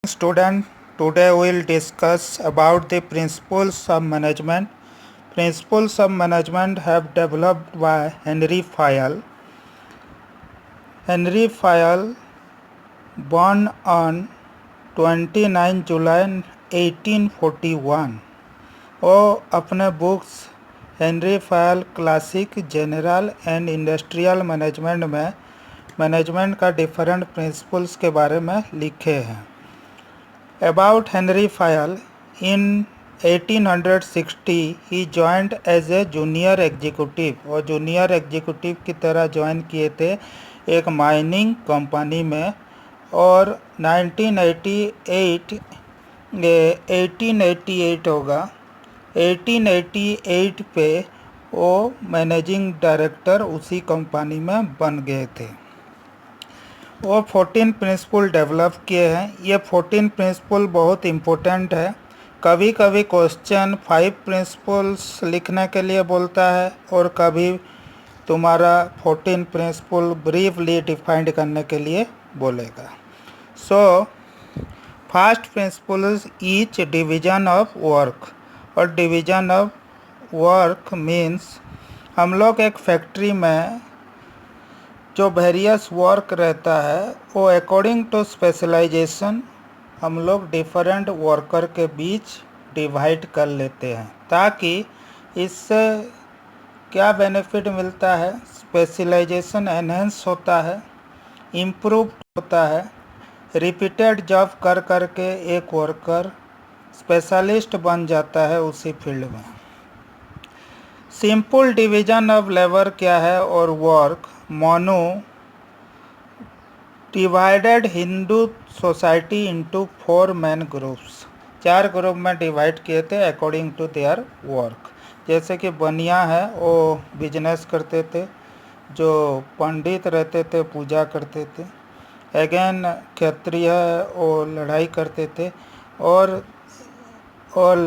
Student, today we will discuss about the principles of management. Principles of management have developed by Henry Fayol. Henry Fayol, born on 29 July 1841, वो अपने books Henry file classic general and industrial management में management का different principles के बारे में लिखे हैं। About Henry Fayol, in 1860 he joined as a junior executive और जूनियर एग्जीक्यूटिव की तरह ज्वाइन किए थे एक माइनिंग कंपनी में, और 1888 होगा, 1888 पे वो मैनेजिंग डायरेक्टर उसी कंपनी में बन गए थे। वो 14 प्रिंसिपल डेवलप किए हैं। ये 14 प्रिंसिपल बहुत इम्पोर्टेंट है। कभी कभी क्वेश्चन 5 प्रिंसिपल्स लिखने के लिए बोलता है और कभी तुम्हारा 14 प्रिंसिपल ब्रीफली डिफाइंड करने के लिए बोलेगा। So first principle is each division of work, और डिवीजन ऑफ वर्क मीन्स हम लोग एक फैक्ट्री में जो वेरियस वर्क रहता है वो अकॉर्डिंग टू स्पेशलाइजेशन हम लोग डिफरेंट वर्कर के बीच डिवाइड कर लेते हैं, ताकि इससे क्या बेनिफिट मिलता है, स्पेशलाइजेशन एनहेंस होता है, इम्प्रूव होता है। रिपीटेड जॉब कर कर के एक वर्कर स्पेशलिस्ट बन जाता है उसी फील्ड में। सिंपल डिवीजन ऑफ लेबर क्या है और work, mono divided Hindu society into 4 main groups, 4 group में डिवाइड किए थे अकॉर्डिंग टू देयर वर्क। जैसे कि बनिया है वो बिजनेस करते थे, जो पंडित रहते थे पूजा करते थे, अगेन क्षत्रिय वो लड़ाई करते थे, और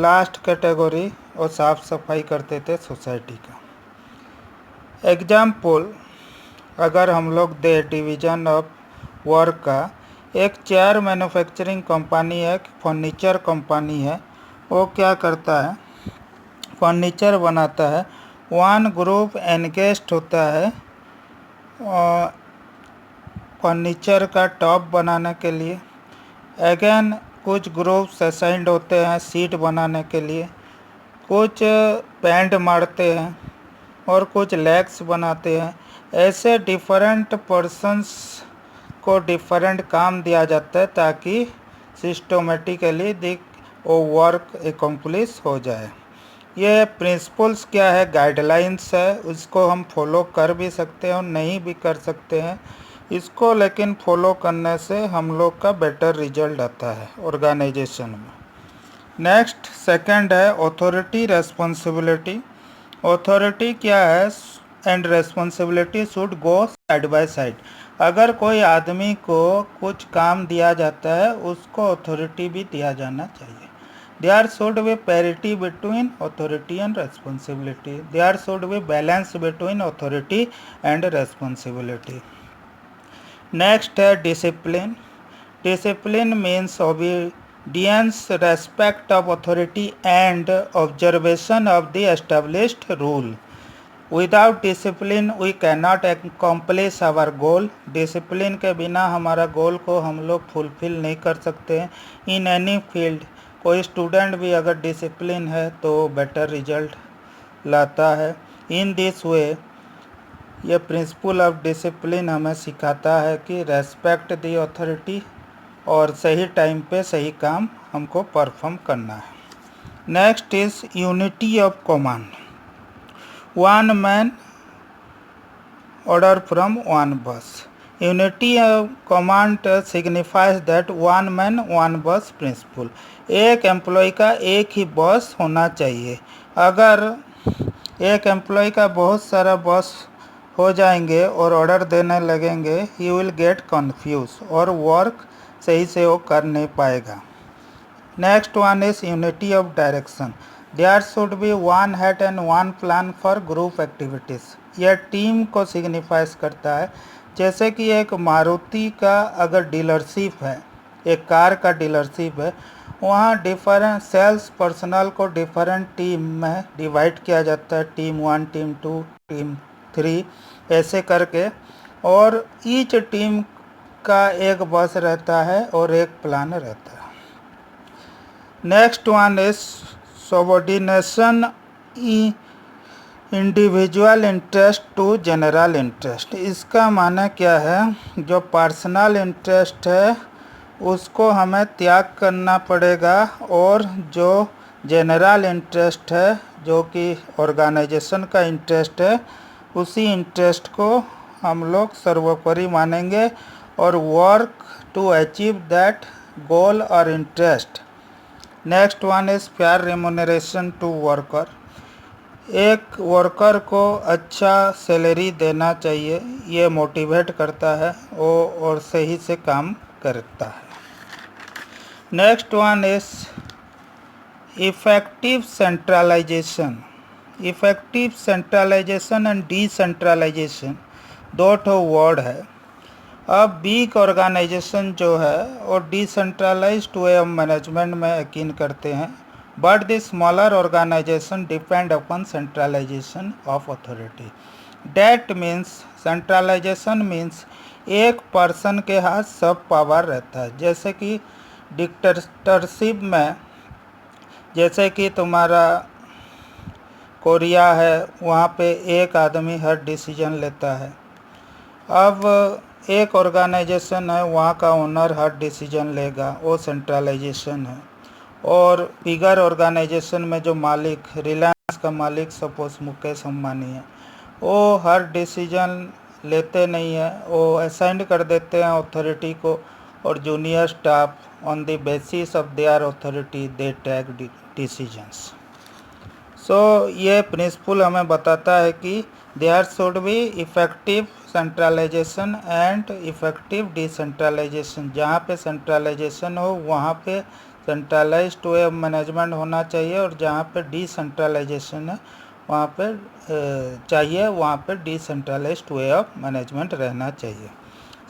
लास्ट कैटेगरी वो साफ सफाई करते थे सोसाइटी का। एग्जाम्पल अगर हम लोग दे डिवीजन ऑफ वर्क का, एक चेयर मैन्युफैक्चरिंग कंपनी है, फर्नीचर कंपनी है, वो क्या करता है, फर्नीचर बनाता है। 1 ग्रुप एंगेज्ड होता है फर्नीचर का टॉप बनाने के लिए, अगेन कुछ ग्रुप्स असाइंड होते हैं सीट बनाने के लिए, कुछ पेंट मारते हैं और कुछ लेग्स बनाते हैं। ऐसे डिफरेंट पर्सन्स को डिफरेंट काम दिया जाता है ताकि सिस्टमेटिकली वो वर्क एकम्प्लिश हो जाए। ये प्रिंसिपल्स क्या है, गाइडलाइंस है, उसको हम फॉलो कर भी सकते हैं और नहीं भी कर सकते हैं इसको, लेकिन फॉलो करने से हम लोग का बेटर रिजल्ट आता है ऑर्गेनाइजेशन में। नेक्स्ट सेकंड है अथॉरिटी रेस्पॉन्सिबिलिटी। अथॉरिटी क्या है and responsibility should go side by side. अगर कोई आदमी को कुछ काम दिया जाता है उसको अथॉरिटी भी दिया जाना चाहिए। There should be parity between authority and responsibility, there should be balance between authority and responsibility. Next है discipline. Discipline means obedience, respect of authority and observation of the established rule. Without discipline we cannot accomplish our goal. Discipline के बिना हमारा गोल को हम लोग fulfil नहीं कर सकते हैं इन एनी फील्ड। कोई स्टूडेंट भी अगर डिसिप्लिन है तो बेटर रिजल्ट लाता है। इन दिस वे ये प्रिंसिपल ऑफ डिसिप्लिन हमें सिखाता है कि रेस्पेक्ट द अथॉरिटी और सही टाइम पे सही काम हमको परफॉर्म करना है। Next is unity of command. 1 man order from 1 boss. Unity of command signifies that 1 man 1 boss principle. एक एम्प्लॉय का एक ही बॉस होना चाहिए। अगर एक एम्प्लॉय का बहुत सारा बॉस हो जाएंगे और ऑर्डर देने लगेंगे, ही विल गेट कन्फ्यूज और वर्क सही से वो कर नहीं पाएगा। Next one is unity of direction. There should be 1 head and 1 plan for group activities. यह टीम को सिग्निफाइज करता है। जैसे कि एक मारुति का अगर डीलरशिप है एक कार का डीलरशिप है, वहाँ डिफरेंट सेल्स पर्सनल को डिफरेंट टीम में डिवाइड किया जाता है, टीम 1, टीम 2, टीम 3 ऐसे करके, और ईच टीम का एक बॉस रहता है और एक प्लान रहता है। Next one is subordination individual interest to general interest. इसका माने क्या है, जो पर्सनल इंटरेस्ट है उसको हमें त्याग करना पड़ेगा, और जो जनरल इंटरेस्ट है जो कि ऑर्गेनाइजेशन का इंटरेस्ट है, उसी इंटरेस्ट को हम लोग सर्वोपरि मानेंगे और work to achieve that goal और interest. Next one is fair remuneration to worker. एक वर्कर को अच्छा सैलरी देना चाहिए, ये मोटिवेट करता है वो और सही से काम करता है। Next one is effective centralisation. Effective centralisation and decentralisation दो ठो वर्ड है। अब बिग ऑर्गेनाइजेशन जो है और डिसेंट्रलाइज्ड वे ऑफ मैनेजमेंट में यकीन करते हैं, but the smaller organisation depend upon centralisation of authority. That means centralisation means एक पर्सन के हाथ सब पावर रहता है, जैसे कि डिक्टेटरशिप में, जैसे कि तुम्हारा कोरिया है, वहाँ पे एक आदमी हर डिसीजन लेता है। अब एक ऑर्गेनाइजेशन है, वहाँ का ओनर हर डिसीजन लेगा, वो सेंट्रलाइजेशन है। और बिगर ऑर्गेनाइजेशन में जो मालिक, रिलायंस का मालिक सपोज मुकेश अंबानी है, वो हर डिसीजन लेते नहीं है, वो असाइन कर देते हैं अथॉरिटी को, और junior staff on the basis of their authority they take decisions. So ये प्रिंसिपल हमें बताता है कि there should be effective centralisation and effective decentralisation. जहाँ पे सेंट्रलाइजेशन हो वहाँ पे सेंट्रलाइज्ड वे ऑफ मैनेजमेंट होना चाहिए, और जहाँ पे डिसेंट्रलाइजेशन है वहाँ पे चाहिए, वहाँ पे डिसेंट्रलाइज्ड वे ऑफ मैनेजमेंट रहना चाहिए।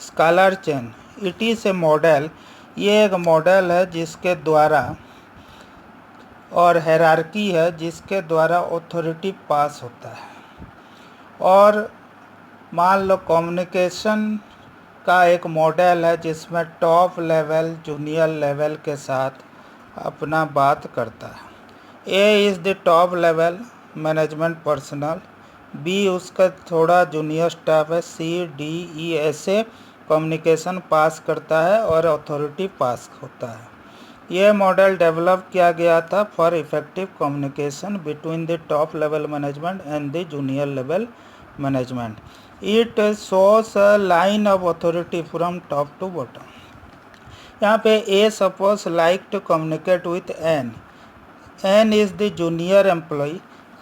Scalar chain, it is a model. ये एक मॉडल है जिसके द्वारा, और हायरार्की है जिसके द्वारा अथॉरिटी पास होता है। और मान लो कम्युनिकेशन का एक मॉडल है जिसमें टॉप लेवल जूनियर लेवल के साथ अपना बात करता है। A is the top level management personal, B उसका थोड़ा जूनियर स्टाफ है, सी डी ई ऐसे कम्युनिकेशन पास करता है और अथॉरिटी पास होता है। यह मॉडल डेवलप किया गया था for effective communication between the top level management and the junior level management. It shows a line of authority from top to bottom. यहाँ पे A suppose like to communicate with N, N is the junior employee,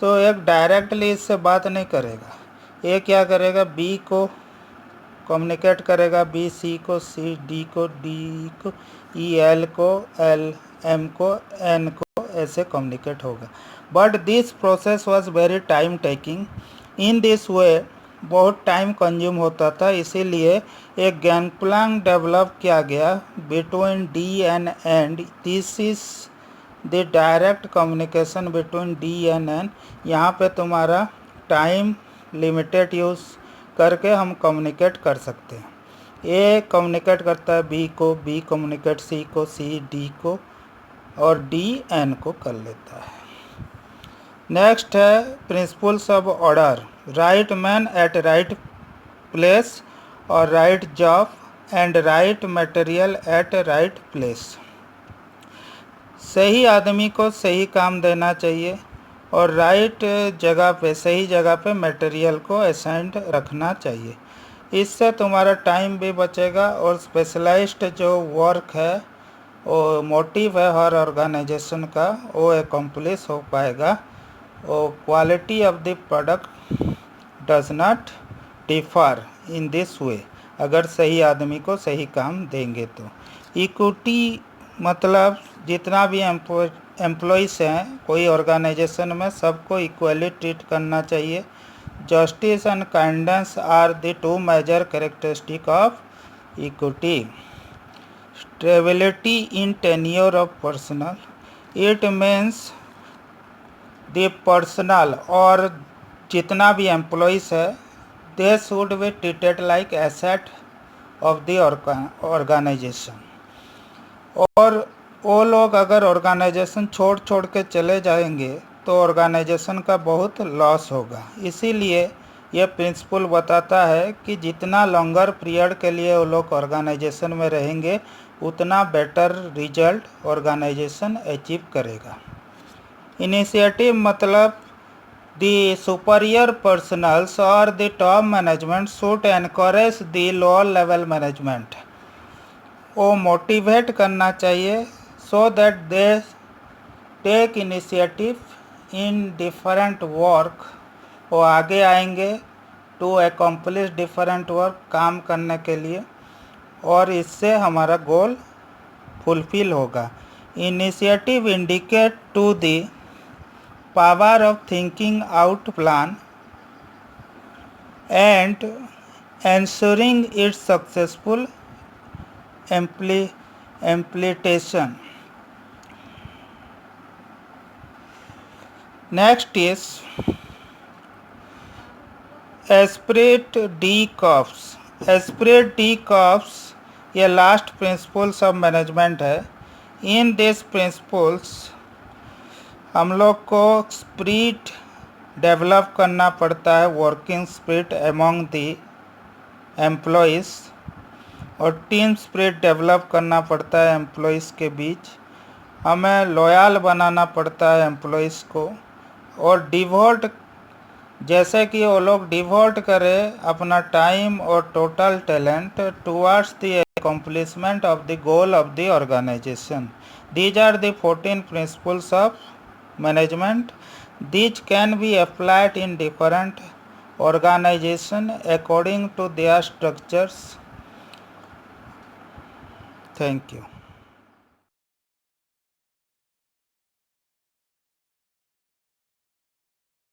तो एक directly इससे बात नहीं करेगा। ए क्या करेगा, बी को कम्युनिकेट करेगा, बी सी को, सी डी को, डी को, ई एल को, एल एम को, एन को, ऐसे कम्युनिकेट होगा। But this process was very time taking. In this way बहुत टाइम कंज्यूम होता था, इसीलिए एक गैंगप्लैंग डेवलप किया गया between D and N. This is the direct communication between D and N. यहाँ पे तुम्हारा टाइम लिमिटेड यूज़ करके हम कम्युनिकेट कर सकते हैं। ए कम्युनिकेट करता है बी को, बी कम्युनिकेट सी को, सी डी को, और डी एन को कर लेता है। नेक्स्ट है principles of order, right man at right place और right job and right material at right place. सही आदमी को सही काम देना चाहिए और राइट जगह पे, सही जगह पे मटेरियल को असाइंड रखना चाहिए। इससे तुम्हारा टाइम भी बचेगा और स्पेशलाइज्ड जो वर्क है, वो मोटिव है हर ऑर्गेनाइजेशन का, वो एकम्प्लिश हो पाएगा। और quality of the product does not differ in this way, अगर सही आदमी को सही काम देंगे तो। इक्विटी मतलब जितना भी एम्प्लॉइज़ हैं कोई ऑर्गेनाइजेशन में, सबको इक्वली ट्रीट करना चाहिए। Justice and kindness are the two major characteristic of equity. stability in tenure of personnel. It means the personnel और जितना भी एम्प्लॉइज है they should be treated like asset of the organization. और वो लोग अगर ऑर्गेनाइजेशन छोड़ के चले जाएंगे तो ऑर्गेनाइजेशन का बहुत लॉस होगा। इसीलिए ये प्रिंसिपल बताता है कि जितना लॉन्गर पीरियड के लिए वो लोग ऑर्गेनाइजेशन में रहेंगे उतना बेटर रिजल्ट ऑर्गेनाइजेशन अचीव करेगा। इनिशिएटिव मतलब the superior personnels or the top management should encourage the lower level management. वो मोटिवेट करना चाहिए so that they take initiative in different work. वो आगे आएंगे to accomplish different work काम करने के लिए और इससे हमारा गोल फुलफिल होगा। Initiative indicate to the power of thinking out plan and ensuring its successful implementation. Next is Esprit de corps. Esprit de corps ये लास्ट प्रिंसिपल्स ऑफ मैनेजमेंट है। इन दिस प्रिंसिपल्स हम लोग को स्पिरिट डेवलप करना पड़ता है, working spirit among दी employees, और team spirit develop करना पड़ता है एम्प्लॉइज़ के बीच। हमें लॉयल बनाना पड़ता है एम्प्लॉइज़ को और डिवोट, जैसे कि वो लोग डिवोट करें अपना टाइम और total talent towards the accomplishment of the goal of the organization. These are the 14 principles of management. These can be applied in different organizations according to their structures. Thank you.